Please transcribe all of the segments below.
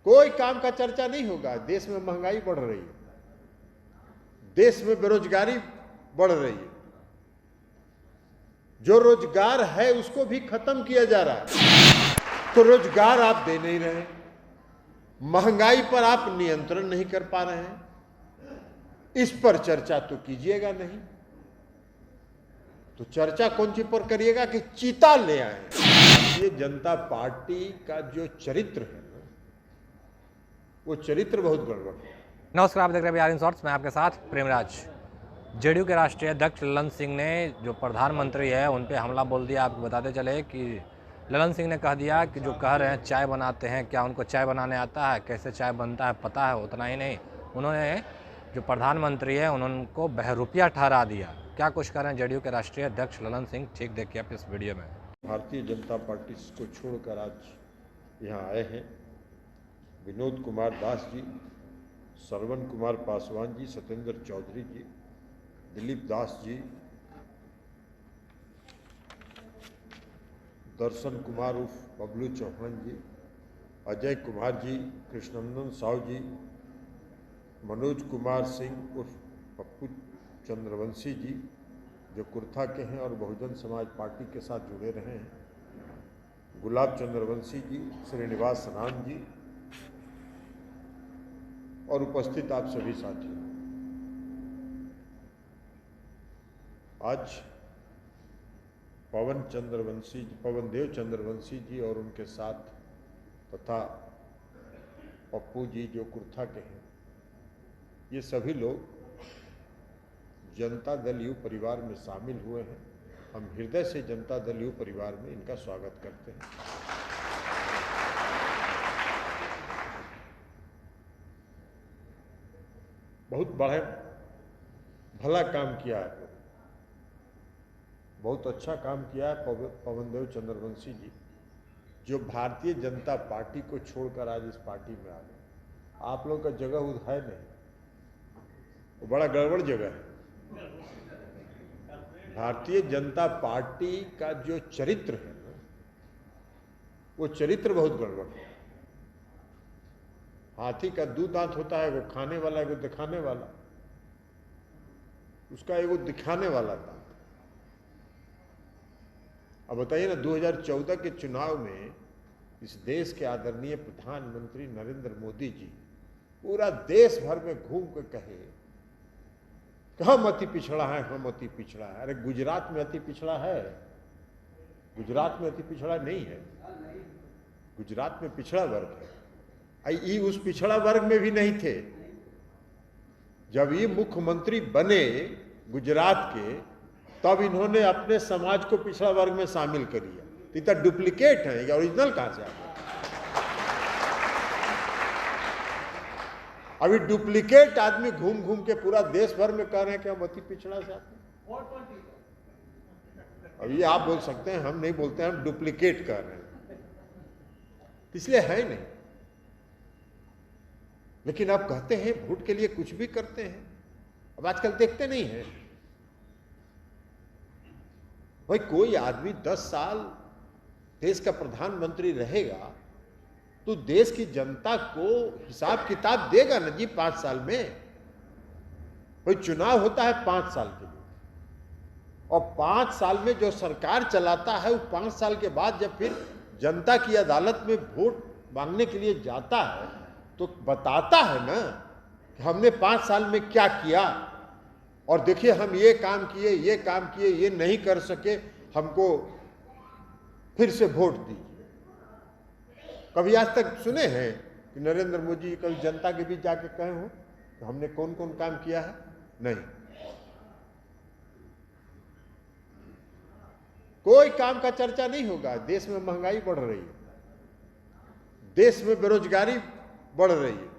कोई काम का चर्चा नहीं होगा। देश में महंगाई बढ़ रही है, देश में बेरोजगारी बढ़ रही है, जो रोजगार है उसको भी खत्म किया जा रहा है। तो रोजगार आप दे नहीं रहे, महंगाई पर आप नियंत्रण नहीं कर पा रहे हैं, इस पर चर्चा तो कीजिएगा नहीं। तो चर्चा कौन सी पर करिएगा कि चीता ले आए। ये जनता पार्टी का जो चरित्र है ना, वो चरित्र बहुत गड़बड़ है। नमस्कार, आप देख रहे हैं बिहार इन शॉर्ट्स। मैं आपके साथ प्रेमराज। जेडीयू के राष्ट्रीय अध्यक्ष ललन सिंह ने जो प्रधानमंत्री है उन पे हमला बोल दिया। आपको बताते चले कि ललन सिंह ने कह दिया कि जो कह रहे हैं चाय बनाते हैं, क्या उनको चाय बनाने आता है, कैसे चाय बनता है पता है? उतना ही नहीं, उन्होंने जो प्रधानमंत्री है उनको बहरूपिया ठहरा दिया। क्या कुछ कह रहे हैं जेडीयू के राष्ट्रीय अध्यक्ष ललन सिंह, ठीक देखिए आप इस वीडियो में। भारतीय जनता पार्टी को छोड़कर आज यहाँ आए हैं विनोद कुमार दास जी, श्रवण कुमार पासवान जी, सत्येंद्र चौधरी जी, दिलीप दास जी, दर्शन कुमार उर्फ बबलू चौहान जी, अजय कुमार जी, कृष्णनंदन साहू जी, मनोज कुमार सिंह उर्फ पप्पू चंद्रवंशी जी, जो कुर्था के हैं और बहुजन समाज पार्टी के साथ जुड़े रहे हैं, गुलाब चंद्रवंशी जी, श्रीनिवास राम जी और उपस्थित आप सभी साथियों। आज पवनदेव चंद्रवंशी जी और उनके साथ तथा पप्पू जी जो कुर्था के हैं, ये सभी लोग जनता दल यू परिवार में शामिल हुए हैं। हम हृदय से जनता दल यू परिवार में इनका स्वागत करते हैं। बहुत बड़ा भला काम किया है, बहुत अच्छा काम किया है पवनदेव चंद्रवंशी जी, जो भारतीय जनता पार्टी को छोड़कर आज इस पार्टी में आ गए। आप लोगों का जगह उधर है नहीं, वो बड़ा गड़बड़ जगह है। भारतीय जनता पार्टी का जो चरित्र है ना, वो चरित्र बहुत गड़बड़ है। हाथी का दो दांत होता है, वो खाने वाला, एगो दिखाने वाला। उसका एगो दिखाने वाला दांत। अब बताइए ना, 2014 के चुनाव में इस देश के आदरणीय प्रधानमंत्री नरेंद्र मोदी जी पूरा देश भर में घूम कर कहे कि हम अति पिछड़ा है, हम अति पिछड़ा है। अरे गुजरात में अति पिछड़ा है? गुजरात में अति पिछड़ा नहीं है, गुजरात में पिछड़ा वर्ग है। ये उस पिछड़ा वर्ग में भी नहीं थे। जब ये मुख्यमंत्री बने गुजरात के, तब इन्होंने अपने समाज को पिछड़ा वर्ग में शामिल कर लिया। तो इतना डुप्लीकेट है, या ओरिजिनल कहां से आ गया? अभी डुप्लीकेट आदमी घूम घूम के पूरा देश भर में कह रहे हैं कि हम अति पिछड़ा से आते हैं। अभी आप बोल सकते हैं, हम नहीं बोलते हैं, हम डुप्लीकेट कर रहे हैं, इसलिए है नहीं। लेकिन आप कहते हैं वोट के लिए कुछ भी करते हैं। अब आजकल देखते नहीं हैं भाई, कोई आदमी 10 साल देश का प्रधानमंत्री रहेगा तो देश की जनता को हिसाब किताब देगा ना जी। 5 साल में कोई चुनाव होता है 5 साल के लिए, और 5 साल में जो सरकार चलाता है, वो 5 साल के बाद जब फिर जनता की अदालत में वोट मांगने के लिए जाता है तो बताता है ना कि हमने 5 साल में क्या किया, और देखिए हम ये काम किए, ये काम किए, ये नहीं कर सके, हमको फिर से वोट दीजिए। कभी आज तक सुने हैं कि नरेंद्र मोदी कभी जनता के बीच जाके कहे हो तो हमने कौन कौन काम किया है? नहीं, कोई काम का चर्चा नहीं होगा। देश में महंगाई बढ़ रही है, देश में बेरोजगारी बढ़ रही है,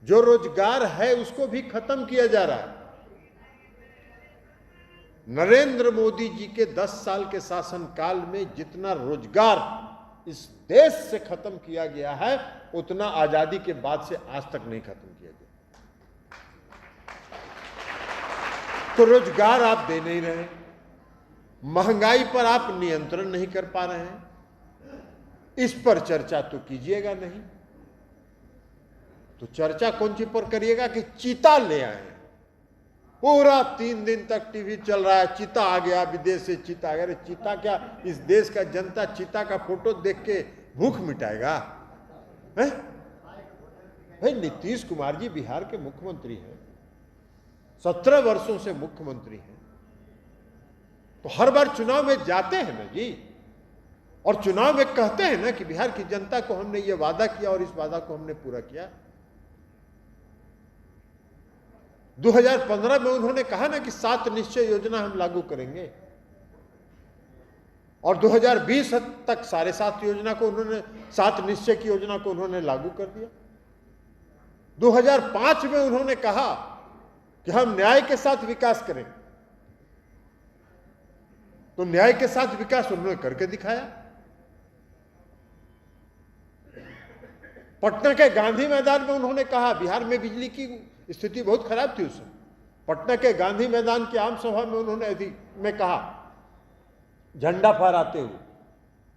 जो रोजगार है उसको भी खत्म किया जा रहा है। नरेंद्र मोदी जी के 10 साल के शासनकाल में जितना रोजगार इस देश से खत्म किया गया है, उतना आजादी के बाद से आज तक नहीं खत्म किया गया। तो रोजगार आप दे नहीं रहे, महंगाई पर आप नियंत्रण नहीं कर पा रहे हैं, इस पर चर्चा तो कीजिएगा नहीं। तो चर्चा कौन सी पर करिएगा कि चीता ले आए। पूरा 3 दिन तक टीवी चल रहा है, चीता आ गया, विदेश से चीता आ गया। अरे चीता क्या, इस देश का जनता चीता का फोटो देख के भूख मिटाएगा? है भाई, नीतीश कुमार जी बिहार के मुख्यमंत्री हैं, 17 वर्षों से मुख्यमंत्री हैं, तो हर बार चुनाव में जाते हैं ना जी, और चुनाव में कहते हैं ना कि बिहार की जनता को हमने ये वादा किया और इस वादा को हमने पूरा किया। 2015 में उन्होंने कहा ना कि 7 निश्चय योजना हम लागू करेंगे, और 2020 तक 7.5 योजना को उन्होंने, 7 निश्चय की योजना को उन्होंने लागू कर दिया। 2005 में उन्होंने कहा कि हम न्याय के साथ विकास करें, तो न्याय के साथ विकास उन्होंने करके दिखाया। पटना के गांधी मैदान में उन्होंने कहा, बिहार में बिजली की स्थिति बहुत खराब थी उस समय, पटना के गांधी मैदान की आम सभा में उन्होंने कहा, झंडा फहराते हुए,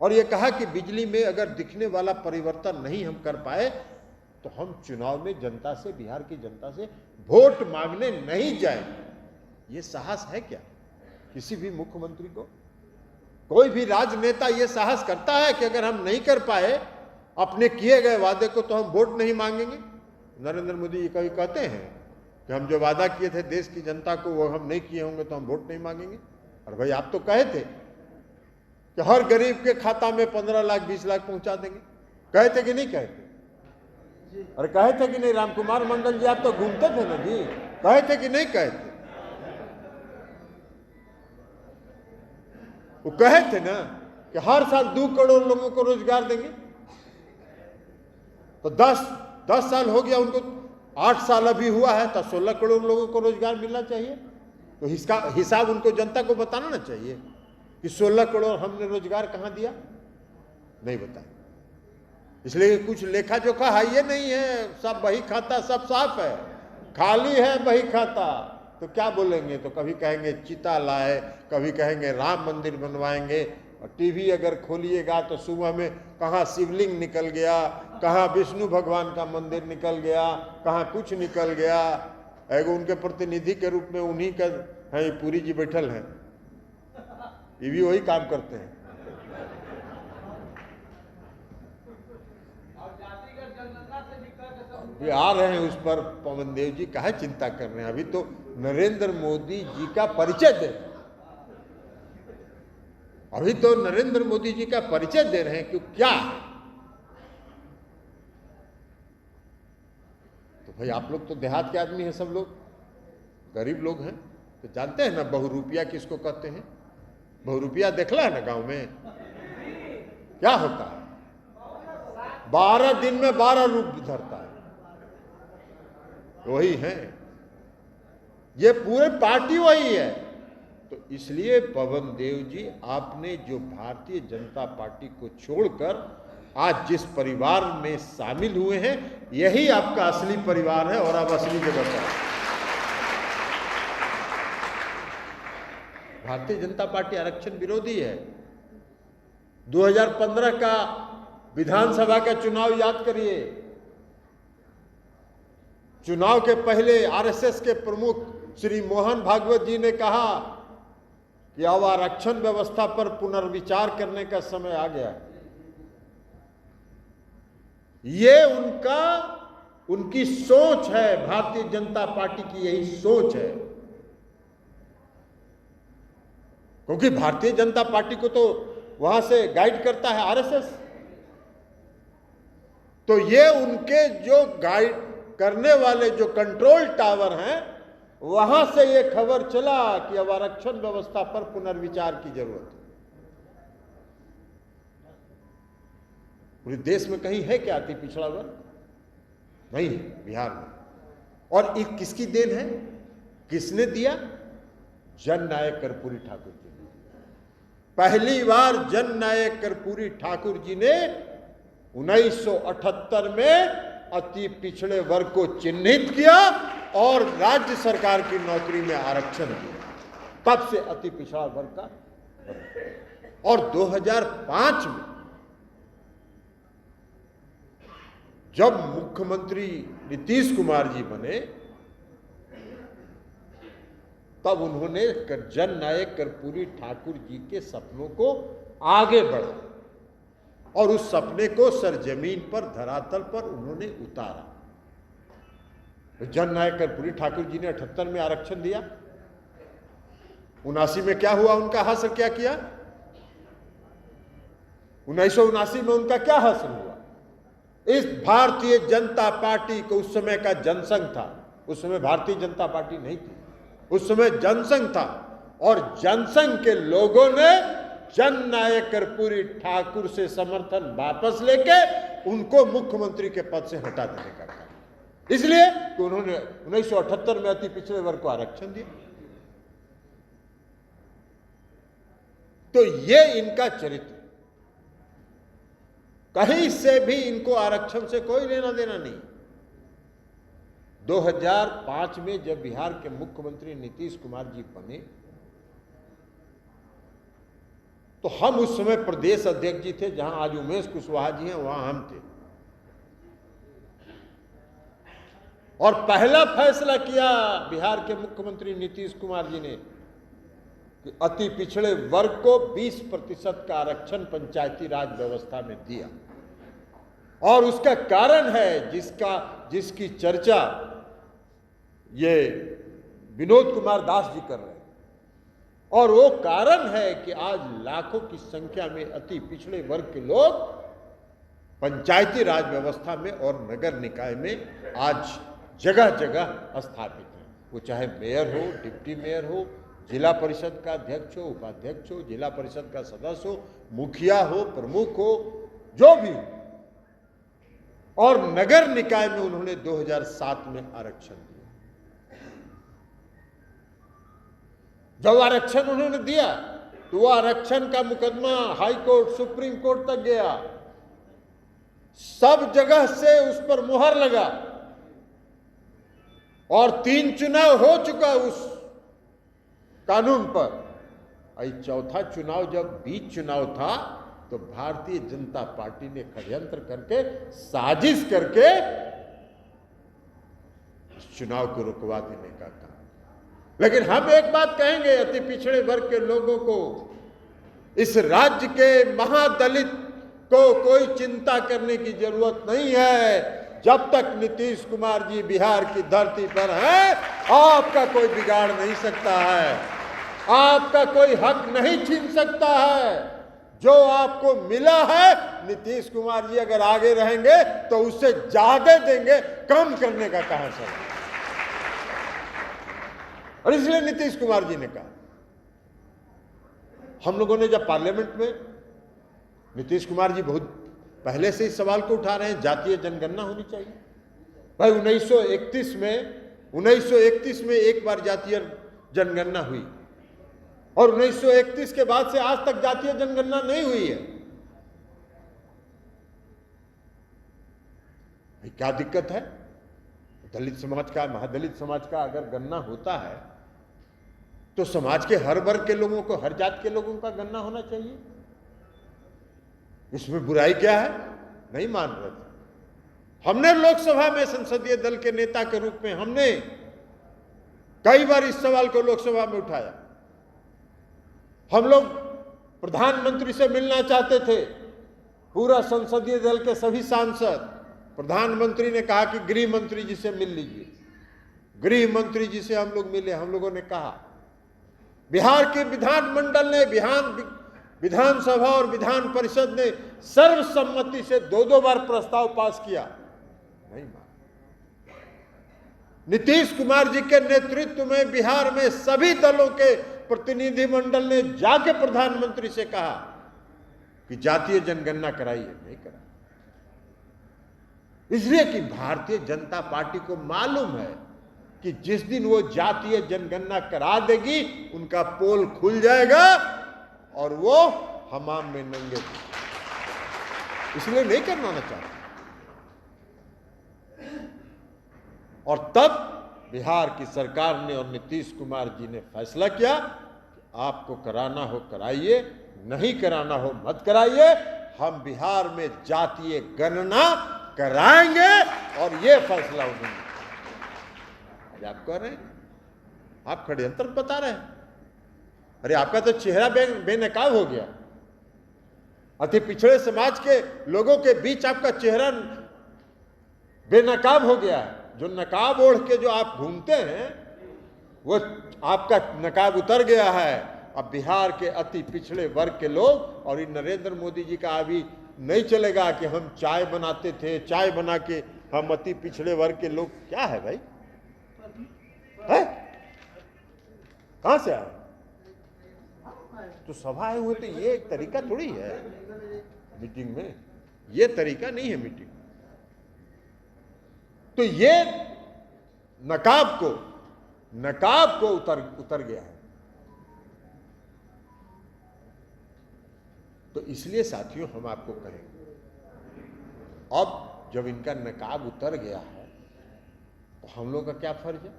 और यह कहा कि बिजली में अगर दिखने वाला परिवर्तन नहीं हम कर पाए तो हम चुनाव में जनता से, बिहार की जनता से वोट मांगने नहीं जाएंगे। ये साहस है क्या किसी भी मुख्यमंत्री को? कोई भी राजनेता ये साहस करता है कि अगर हम नहीं कर पाए अपने किए गए वादे को तो हम वोट नहीं मांगेंगे? नरेंद्र मोदी जी कभी कहते हैं कि हम जो वादा किए थे देश की जनता को वो हम नहीं किए होंगे तो हम वोट नहीं मांगेंगे? और भाई आप तो कहे थे कि हर गरीब के खाता में 15 लाख 20 लाख पहुंचा देंगे, कहे थे कि नहीं कहे थे? अरे कहे थे कि नहीं? रामकुमार मंडल जी आप तो घूमते थे ना जी, कहे थे कि नहीं कहे थे? वो कहे थे ना कि हर साल 2 करोड़ लोगों को रोजगार देंगे। तो 10 साल हो गया उनको, 8 साल अभी हुआ है, तो 16 करोड़ लोगों को रोजगार मिलना चाहिए। तो इसका हिसाब उनको जनता को बताना ना चाहिए कि 16 करोड़ हमने रोजगार कहां दिया, नहीं बताया। इसलिए कुछ लेखा जोखा है ये नहीं है, सब बही खाता सब साफ है, खाली है बही खाता। तो क्या बोलेंगे? तो कभी कहेंगे चीता लाए, कभी कहेंगे राम मंदिर बनवाएंगे, और टीवी अगर खोलिएगा तो सुबह में कहाँ शिवलिंग निकल गया, कहाँ विष्णु भगवान का मंदिर निकल गया, कहाँ कुछ निकल गया। एगो उनके प्रतिनिधि के रूप में उन्हीं का है, पुरी जी बैठल हैं, ये भी वही काम करते हैं। अभी आ रहे हैं उस पर, पवन देव जी काहे चिंता कर रहे हैं? अभी तो नरेंद्र मोदी जी का परिचय दे, अभी तो नरेंद्र मोदी जी का परिचय दे रहे हैं कि क्या है। तो भाई आप लोग तो देहात के आदमी हैं, सब लोग गरीब लोग हैं, तो जानते हैं ना बहुरूपिया किसको कहते हैं? बहुरूपिया देखला है ना गांव में क्या होता है? 12 दिन में 12 रूप धरता है, वही है, ये पूरे पार्टी वही है। तो इसलिए पवन देव जी, आपने जो भारतीय जनता पार्टी को छोड़कर आज जिस परिवार में शामिल हुए हैं, यही आपका असली परिवार है, और आप असली जगह पर। भारतीय जनता पार्टी आरक्षण विरोधी है। 2015 का विधानसभा का चुनाव याद करिए, चुनाव के पहले आरएसएस के प्रमुख श्री मोहन भागवत जी ने कहा कि अब आरक्षण व्यवस्था पर पुनर्विचार करने का समय आ गया। ये उनकी सोच है, भारतीय जनता पार्टी की यही सोच है। क्योंकि भारतीय जनता पार्टी को तो वहां से गाइड करता है आरएसएस, तो ये उनके जो गाइड करने वाले जो कंट्रोल टावर हैं, वहां से ये खबर चला कि अब आरक्षण व्यवस्था पर पुनर्विचार की जरूरत है। पूरे देश में कहीं है क्या अति पिछड़ा वर्ग? नहीं है, बिहार में। और ये किसकी देन है? किसने दिया? जननायक कर्पूरी ठाकुर जी ने। पहली बार जननायक कर्पूरी ठाकुर जी ने 1978 में अति पिछड़े वर्ग को चिन्हित किया और राज्य सरकार की नौकरी में आरक्षण दिया। तब से अति पिछड़ा वर्ग का। और 2005 में जब मुख्यमंत्री नीतीश कुमार जी बने तब उन्होंने जननायक कर्पूरी ठाकुर जी के सपनों को आगे बढ़ा और उस सपने को सरजमीन पर, धरातल पर उन्होंने उतारा। जननायक कर्पूरी ठाकुर जी ने 78 में आरक्षण दिया। 79 में क्या हुआ, उनका हासिल क्या किया? 1979 में उनका क्या हासिल हुआ? इस भारतीय जनता पार्टी को, उस समय का जनसंघ था, उस समय भारतीय जनता पार्टी नहीं थी, उस समय जनसंघ था, और जनसंघ के लोगों ने जननायक कर्पूरी ठाकुर से समर्थन वापस लेके उनको मुख्यमंत्री के पद से हटा देने का काम, इसलिए कि उन्होंने 1978 में अति पिछड़े वर्ग को आरक्षण दिया। तो ये इनका चरित्र, कहीं से भी इनको आरक्षण से कोई लेना देना नहीं। 2005 में जब बिहार के मुख्यमंत्री नीतीश कुमार जी बने तो हम उस समय प्रदेश अध्यक्ष जी थे, जहां आज उमेश कुशवाहा जी हैं वहां हम थे, और पहला फैसला किया बिहार के मुख्यमंत्री नीतीश कुमार जी ने कि अति पिछड़े वर्ग को 20% का आरक्षण पंचायती राज व्यवस्था में दिया। और उसका कारण है जिसकी चर्चा ये विनोद कुमार दास जी कर रहे हैं, और वो कारण है कि आज लाखों की संख्या में अति पिछड़े वर्ग के लोग पंचायती राज व्यवस्था में और नगर निकाय में आज जगह जगह स्थापित हैं। वो चाहे मेयर हो, डिप्टी मेयर हो, जिला परिषद का अध्यक्ष हो, उपाध्यक्ष हो, जिला परिषद का सदस्य हो, मुखिया हो, प्रमुख हो, जो भी हो। और नगर निकाय में उन्होंने 2007 में आरक्षण दिया। जब आरक्षण उन्होंने दिया तो वो आरक्षण का मुकदमा हाई कोर्ट, सुप्रीम कोर्ट तक गया, सब जगह से उस पर मुहर लगा, और 3 चुनाव हो चुका उस कानून पर। चौथा चुनाव जब बीच चुनाव था तो भारतीय जनता पार्टी ने षड्यंत्र करके, साजिश करके इस चुनाव को रुकवा देने का काम। लेकिन हम एक बात कहेंगे अति पिछड़े वर्ग के लोगों को, इस राज्य के महादलित को कोई चिंता करने की जरूरत नहीं है। जब तक नीतीश कुमार जी बिहार की धरती पर हैं, आपका कोई बिगाड़ नहीं सकता है, आपका कोई हक नहीं छीन सकता है। जो आपको मिला है, नीतीश कुमार जी अगर आगे रहेंगे तो उससे ज्यादा देंगे, कम करने का कहां से। और इसलिए नीतीश कुमार जी ने कहा, हम लोगों ने जब पार्लियामेंट में, नीतीश कुमार जी बहुत पहले से इस सवाल को उठा रहे हैं, जातीय जनगणना होनी चाहिए। भाई 1931 में एक बार जातीय जनगणना हुई, और 1931 के बाद से आज तक जातीय जनगणना नहीं हुई है। क्या दिक्कत है? दलित समाज का, महादलित समाज का अगर गणना होता है तो समाज के हर वर्ग के लोगों को, हर जात के लोगों का गणना होना चाहिए। इसमें बुराई क्या है? नहीं मान रहे थे। हमने लोकसभा में संसदीय दल के नेता के रूप में हमने कई बार इस सवाल को लोकसभा में उठाया। हम लोग प्रधानमंत्री से मिलना चाहते थे, पूरा संसदीय दल के सभी सांसद। प्रधानमंत्री ने कहा कि गृह मंत्री जी से मिल लीजिए। गृह मंत्री जी से हम लोग मिले। हम लोगों ने कहा, बिहार के विधानमंडल ने, विधानसभा और विधान परिषद ने सर्वसम्मति से 2-2 बार प्रस्ताव पास किया, नहीं माना। नीतीश कुमार जी के नेतृत्व में बिहार में सभी दलों के प्रतिनिधिमंडल ने जाके प्रधानमंत्री से कहा कि जातीय जनगणना कराइए, नहीं करा। इसलिए कि भारतीय जनता पार्टी को मालूम है कि जिस दिन वो जातीय जनगणना करा देगी, उनका पोल खुल जाएगा और वो हमाम में नंगे, इसलिए नहीं करना चाहते। और तब बिहार की सरकार ने और नीतीश कुमार जी ने फैसला किया कि आपको कराना हो कराइए, नहीं कराना हो मत कराइए। हम बिहार में जातीय गणना कराएंगे और ये फैसला उन्होंने। आज आप कह रहे हैं, आप षड्यंत्र बता रहे हैं। अरे आपका तो चेहरा बेनकाब हो गया। अति पिछड़े समाज के लोगों के बीच आपका चेहरा बेनकाब हो गया है। जो नकाब ओढ़ के जो आप घूमते हैं वो आपका नकाब उतर गया है। अब बिहार के अति पिछड़े वर्ग के लोग, और इन नरेंद्र मोदी जी का अभी नहीं चलेगा कि हम चाय बनाते थे, चाय बना के हम अति पिछड़े वर्ग के लोग। क्या है भाई, है कहां से आए? तो सभा आए हुए, तो ये एक तरीका थोड़ी है मीटिंग में, ये तरीका नहीं है मीटिंग। तो ये नकाब को उतर गया है। तो इसलिए साथियों हम आपको कहेंगे, अब जब इनका नकाब उतर गया है तो हम लोग का क्या फर्ज है?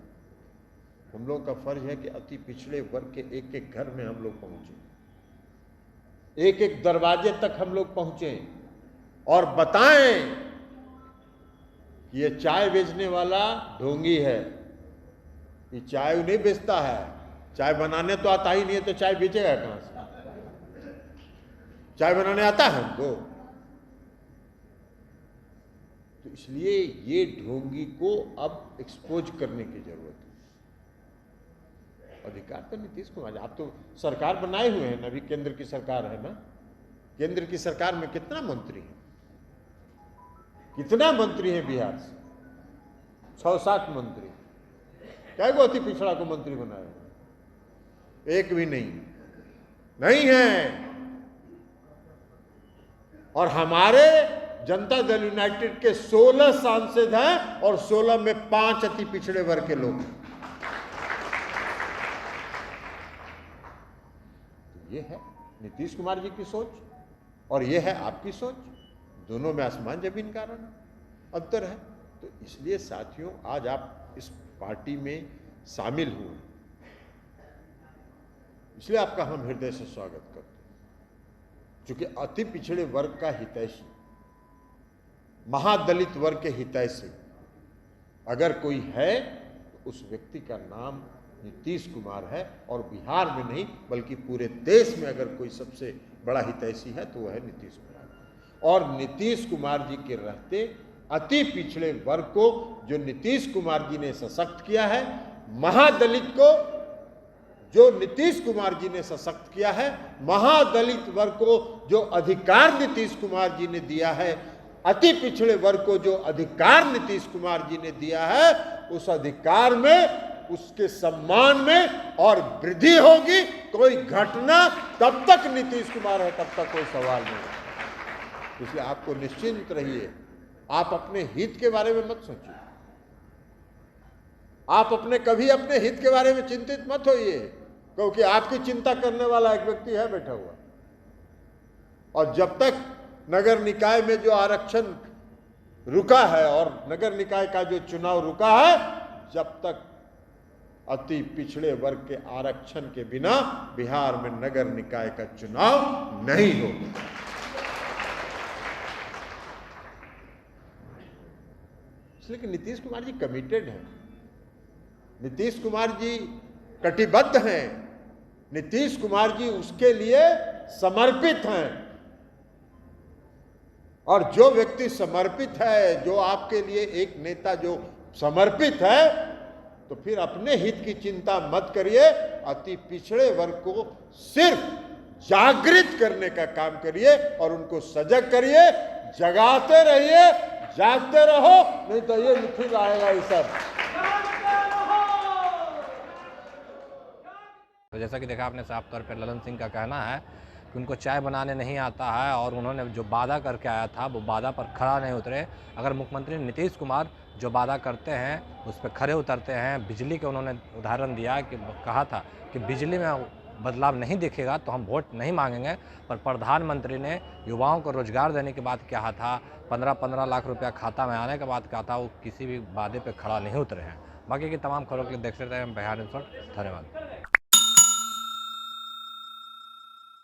हम लोग का फर्ज है कि अति पिछड़े वर्ग के एक एक घर में हम लोग पहुंचे, एक एक दरवाजे तक हम लोग पहुंचे और बताएं कि ये चाय बेचने वाला ढोंगी है, ये चाय नहीं बेचता है, चाय बनाने तो आता ही नहीं है, तो चाय बेचेगा कहां से? चाय बनाने आता है हमको। तो इसलिए ये ढोंगी को अब एक्सपोज करने की जरूरत है। अधिकार तो नीतीश कुमार, आप तो सरकार बनाए हुए हैं ना, अभी केंद्र की सरकार है ना। केंद्र की सरकार में कितना मंत्री है? कितना मंत्री है बिहार से? 6-7 मंत्री। क्या को अति पिछड़ा को मंत्री बनाया? एक भी नहीं है। और हमारे जनता दल यूनाइटेड के 16 सांसद हैं और 16 में 5 अति पिछड़े वर्ग के लोग। ये है नीतीश कुमार जी की सोच और ये है आपकी सोच, दोनों में आसमान जमीन का अंतर है। तो इसलिए साथियों, आज आप इस पार्टी में शामिल हुए, इसलिए आपका हम हृदय से स्वागत करते हैं। क्योंकि अति पिछड़े वर्ग का हितैषी, महादलित वर्ग के हितैषी अगर कोई है तो उस व्यक्ति का नाम नीतीश कुमार है। और बिहार में नहीं बल्कि पूरे देश में अगर कोई सबसे बड़ा हितैषी है तो वह है नीतीश कुमार। और नीतीश कुमार जी के रहते अति पिछड़े वर्ग को जो नीतीश कुमार जी ने सशक्त किया है, महादलित को जो नीतीश कुमार जी ने सशक्त किया है, महादलित वर्ग को जो अधिकार नीतीश कुमार जी ने दिया है, अति पिछड़े वर्ग को जो अधिकार नीतीश कुमार जी ने दिया है, उस अधिकार में, उसके सम्मान में और वृद्धि होगी। कोई घटना तब तक नीतीश कुमार है तब तक कोई सवाल नहीं है। इसलिए आपको निश्चिंत रहिए, आप अपने हित के बारे में मत सोचिए, आप कभी अपने हित के बारे में चिंतित मत होइए, क्योंकि आपकी चिंता करने वाला एक व्यक्ति है बैठा हुआ। और जब तक नगर निकाय में जो आरक्षण रुका है और नगर निकाय का जो चुनाव रुका है, जब तक अति पिछड़े वर्ग के आरक्षण के बिना बिहार में नगर निकाय का चुनाव नहीं होगा। इसलिए नीतीश कुमार जी कमिटेड हैं, नीतीश कुमार जी कटिबद्ध हैं, नीतीश कुमार जी उसके लिए समर्पित हैं। और जो व्यक्ति समर्पित है, जो आपके लिए एक नेता जो समर्पित है, तो फिर अपने हित की चिंता मत करिए, अति पिछड़े वर्ग को सिर्फ जागृत करने का काम करिए और उनको सजग करिए, जगाते रहिए, जागते रहो, नहीं तो ये फिर आएगा ये सब। तो जैसा कि देखा आपने, साफ तौर पर ललन सिंह का कहना है कि उनको चाय बनाने नहीं आता है और उन्होंने जो वादा करके आया था वो वादा पर खड़ा नहीं उतरे। अगर मुख्यमंत्री नीतीश कुमार जो वादा करते हैं उस पर खरे उतरते हैं, बिजली के उन्होंने उदाहरण दिया कि कहा था कि बिजली में बदलाव नहीं दिखेगा तो हम वोट नहीं मांगेंगे, पर प्रधानमंत्री ने युवाओं को रोजगार देने की बात कहा था, 15-15 लाख रुपया खाता में आने की बात कहा था, वो किसी भी वादे पर खड़ा नहीं उतरे हैं। बाकी की तमाम खबरों के लिए देखते रहे बिहार न्यूज़। धन्यवाद।